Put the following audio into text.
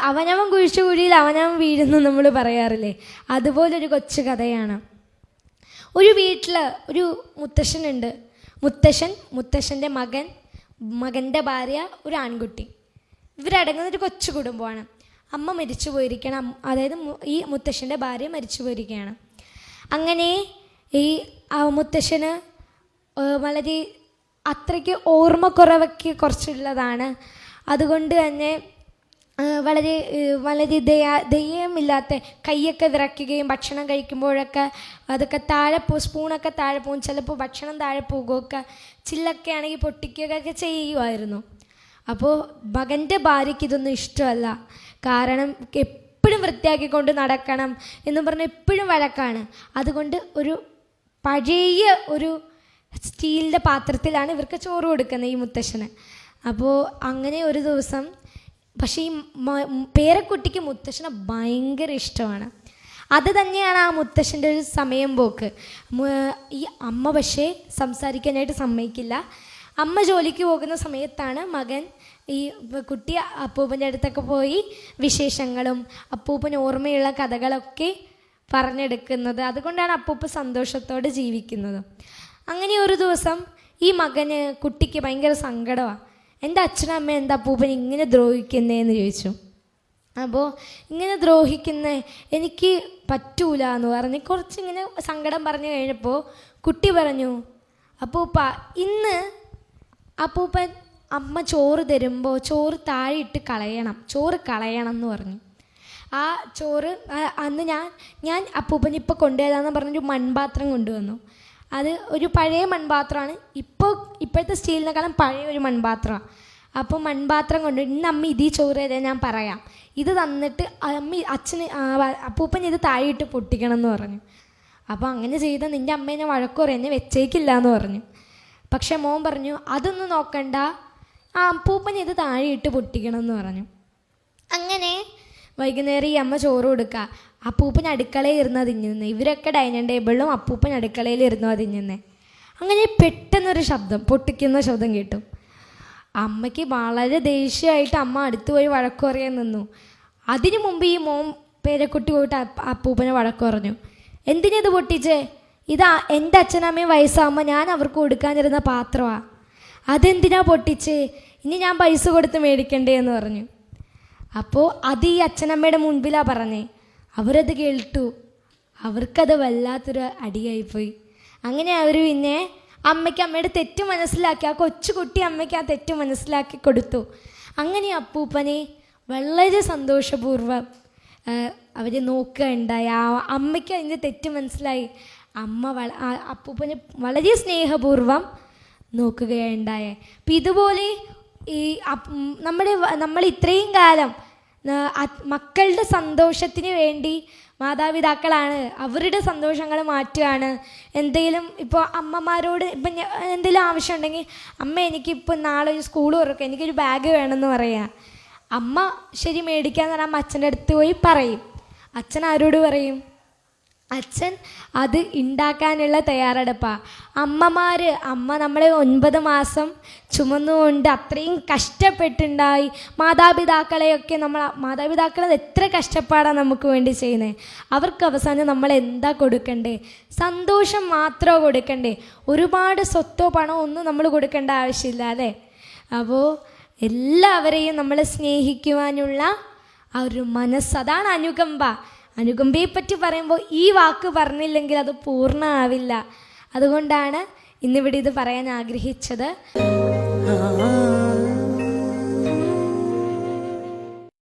അവനവൻ കുഴിച്ച കുഴിയിൽ അവനവൻ വീഴുന്നു നമ്മൾ പറയാറില്ലേ, അതുപോലൊരു കൊച്ചു കഥയാണ്. ഒരു വീട്ടിൽ ഒരു മുത്തശ്ശനുണ്ട്. മുത്തശ്ശൻ്റെ മകൻ്റെ ഭാര്യ, ഒരു ആൺകുട്ടി. ഇവരടങ്ങുന്നൊരു കൊച്ചു കുടുംബമാണ്. അമ്മ മരിച്ചു പോയിരിക്കണം, അതായത് ഈ മുത്തശ്ശൻ്റെ ഭാര്യ മരിച്ചു പോയിരിക്കുകയാണ്. അങ്ങനെ ഈ മുത്തശ്ശന് വളരെ അത്രയ്ക്ക് ഓർമ്മക്കുറവൊക്കെ കുറച്ചുള്ളതാണ്. അതുകൊണ്ട് തന്നെ വളരെ ദയമില്ലാത്ത, കൈയൊക്കെ വിറയ്ക്കുകയും ഭക്ഷണം കഴിക്കുമ്പോഴൊക്കെ അതൊക്കെ സ്പൂണൊക്കെ താഴെ പോകും, ചിലപ്പോൾ ഭക്ഷണം താഴെ പോകുകയൊക്കെ, ചില്ലൊക്കെ ആണെങ്കിൽ പൊട്ടിക്കുകയൊക്കെ ചെയ്യുമായിരുന്നു. അപ്പോൾ മകൻ്റെ ഭാര്യയ്ക്ക് ഇതൊന്നും ഇഷ്ടമല്ല. കാരണം എപ്പോഴും വൃത്തിയാക്കിക്കൊണ്ട് നടക്കണം എന്ന് പറഞ്ഞ് എപ്പോഴും വഴക്കാണ്. അതുകൊണ്ട് ഒരു പഴയ ഒരു സ്റ്റീലിൻ്റെ പാത്രത്തിലാണ് ഇവർക്ക് ചോറ് കൊടുക്കുന്നത് ഈ മുത്തശ്ശന്. അപ്പോൾ അങ്ങനെ ഒരു ദിവസം, പക്ഷേ ഈ പേരക്കുട്ടിക്ക് മുത്തശ്ശനെ ഭയങ്കര ഇഷ്ടമാണ്. അത് തന്നെയാണ് ആ മുത്തശ്ശൻ്റെ ഒരു സമയം പോക്ക്. ഈ അമ്മ പക്ഷേ സംസാരിക്കാനായിട്ട് സമ്മതിക്കില്ല. അമ്മ ജോലിക്ക് പോകുന്ന സമയത്താണ് മകൻ ഈ കുട്ടി അപ്പൂപ്പൻ്റെ അടുത്തൊക്കെ പോയി വിശേഷങ്ങളും അപ്പൂപ്പന് ഓർമ്മയുള്ള കഥകളൊക്കെ പറഞ്ഞെടുക്കുന്നത്. അതുകൊണ്ടാണ് അപ്പൂപ്പ സന്തോഷത്തോടെ ജീവിക്കുന്നത്. അങ്ങനെ ഒരു ദിവസം ഈ കുട്ടിക്ക് ഭയങ്കര സങ്കടമാണ്. എൻ്റെ അച്ഛനും അമ്മ എന്താ അപ്പൂപ്പൻ ഇങ്ങനെ ദ്രോഹിക്കുന്നതെന്ന് ചോദിച്ചു. അപ്പോൾ ഇങ്ങനെ ദ്രോഹിക്കുന്നേ എനിക്ക് പറ്റൂല എന്ന് പറഞ്ഞ് കുറച്ചിങ്ങനെ സങ്കടം പറഞ്ഞു കഴിഞ്ഞപ്പോൾ കുട്ടി പറഞ്ഞു, അപ്പൂപ്പ ഇന്ന് അപ്പൂപ്പൻ അമ്മ ചോറ് തരുമ്പോൾ ചോറ് താഴെ ഇട്ട് ചോറ് കളയണം എന്ന് പറഞ്ഞു. ആ ചോറ് അന്ന് ഞാൻ അപ്പൂപ്പൻ ഇപ്പോൾ കൊണ്ടുവരാമെന്ന് പറഞ്ഞൊരു മൺപാത്രം കൊണ്ടുവന്നു. അത് ഒരു പഴയ മൺപാത്രമാണ്, ഇപ്പോഴത്തെ സ്റ്റീലിനെക്കാളും പഴയ ഒരു മൺപാത്രമാണ്. അപ്പോൾ മൺപാത്രം കൊണ്ട് ഇന്ന് അമ്മ ഇതീ ചോറ് തരാൻ ഞാൻ പറയാം, ഇത് തന്നിട്ട് അപ്പൂപ്പൻ ഇത് താഴെയിട്ട് പൊട്ടിക്കണം എന്ന് പറഞ്ഞു. അപ്പോൾ അങ്ങനെ ചെയ്ത നിൻ്റെ അമ്മേനെ വഴക്കുറയും, എന്നെ വെച്ചേക്കില്ല എന്ന് പറഞ്ഞു. പക്ഷെ മോൻ പറഞ്ഞു അതൊന്നും നോക്കണ്ട, അപ്പൂപ്പൻ ഇത് താഴെയിട്ട് പൊട്ടിക്കണം എന്ന് പറഞ്ഞു. അങ്ങനെ വൈകുന്നേരം ഈ അമ്മ ചോറ് കൊടുക്കുക. അപ്പൂപ്പൻ അടുക്കളയിൽ ഇരുന്ന് തിന്നുന്നത്, ഇവരൊക്കെ ഡൈനിങ് ടേബിളിലും അപ്പൂപ്പൻ അടുക്കളയിൽ ഇരുന്നു തിന്നുന്നത്. അങ്ങനെ പെട്ടെന്നൊരു ശബ്ദം, പൊട്ടിക്കുന്ന ശബ്ദം കേട്ടു. അമ്മയ്ക്ക് വളരെ ദേഷ്യമായിട്ട് അമ്മ അടുത്ത് പോയി വഴക്കു പറയാൻ നിന്നു. അതിനു മുമ്പ് ഈ പേരക്കുട്ടി പോയിട്ട് അപ്പൂപ്പനെ വഴക്കു പറഞ്ഞു. എന്തിനത് പൊട്ടിച്ചേ? ഇതാ എൻ്റെ അച്ഛനമ്മയും വയസ്സാകുമ്പോൾ ഞാൻ അവർക്ക് കൊടുക്കാനിരുന്ന പാത്രമാണ്, അതെന്തിനാ പൊട്ടിച്ചേ? ഇനി ഞാൻ പൈസ കൊടുത്ത് മേടിക്കണ്ടേ എന്ന് പറഞ്ഞു. അപ്പോൾ അത് ഈ അച്ഛനമ്മയുടെ മുൻപിലാണ് പറഞ്ഞേ. അവരത് കേട്ടു, അവർക്കത് വല്ലാത്തൊരു അടിയായിപ്പോയി. അങ്ങനെ അവർ പിന്നെ അമ്മയ്ക്ക് അമ്മയുടെ തെറ്റ് മനസ്സിലാക്കി, ആ കൊച്ചുകുട്ടി അമ്മയ്ക്ക് ആ തെറ്റ് മനസ്സിലാക്കി കൊടുത്തു. അങ്ങനെ അപ്പൂപ്പനെ വളരെ സന്തോഷപൂർവ്വം അവർ നോക്കുകയുണ്ടായി. അമ്മയ്ക്ക് അതിൻ്റെ തെറ്റ് മനസ്സിലായി. അമ്മ അപ്പൂപ്പനെ വളരെ സ്നേഹപൂർവ്വം നോക്കുകയുണ്ടായേ. അപ്പം ഇതുപോലെ ഈ നമ്മൾ ഇത്രയും കാലം മക്കളുടെ സന്തോഷത്തിന് വേണ്ടി മാതാപിതാക്കളാണ് അവരുടെ സന്തോഷങ്ങൾ മാറ്റുകയാണ്. എന്തെങ്കിലും ഇപ്പോൾ അമ്മമാരോട് ഇപ്പം എന്തെങ്കിലും ആവശ്യമുണ്ടെങ്കിൽ, അമ്മ എനിക്കിപ്പോൾ നാളെ ഒരു സ്കൂൾ തുറക്കും, എനിക്കൊരു ബാഗ് വേണമെന്ന് പറയാം. അമ്മ ശരി മേടിക്കാന്ന് പറഞ്ഞാൽ അമ്മ അച്ഛൻ്റെ അടുത്ത് പോയി പറയും. അച്ഛൻ ആരോട് പറയും? അച്ഛൻ അത് ഉണ്ടാക്കാനുള്ള തയ്യാറെടുപ്പാണ്. അമ്മ നമ്മളെ 9 മാസം ചുമന്നുകൊണ്ട് അത്രയും കഷ്ടപ്പെട്ടുണ്ടായി. മാതാപിതാക്കളെ എത്ര കഷ്ടപ്പാടാണ് നമുക്ക് വേണ്ടി ചെയ്യുന്നത്. അവർക്ക് അവസാനം നമ്മൾ എന്താ കൊടുക്കണ്ടേ? സന്തോഷം മാത്രമോ കൊടുക്കണ്ടേ? ഒരുപാട് സ്വത്തോ പണമോ ഒന്നും നമ്മൾ കൊടുക്കേണ്ട ആവശ്യമില്ല അല്ലേ? അപ്പോൾ എല്ലാവരെയും നമ്മൾ സ്നേഹിക്കുവാനുള്ള ആ ഒരു മനസ്സ്, അതാണ് അനുകമ്പ. അനുകമ്പയെ പറ്റി പറയുമ്പോൾ ഈ വാക്ക് പറഞ്ഞില്ലെങ്കിൽ അത് പൂർണ്ണമാവില്ല. അതുകൊണ്ടാണ് ഇന്നിവിടെ ഇത് പറയാൻ ആഗ്രഹിച്ചത്.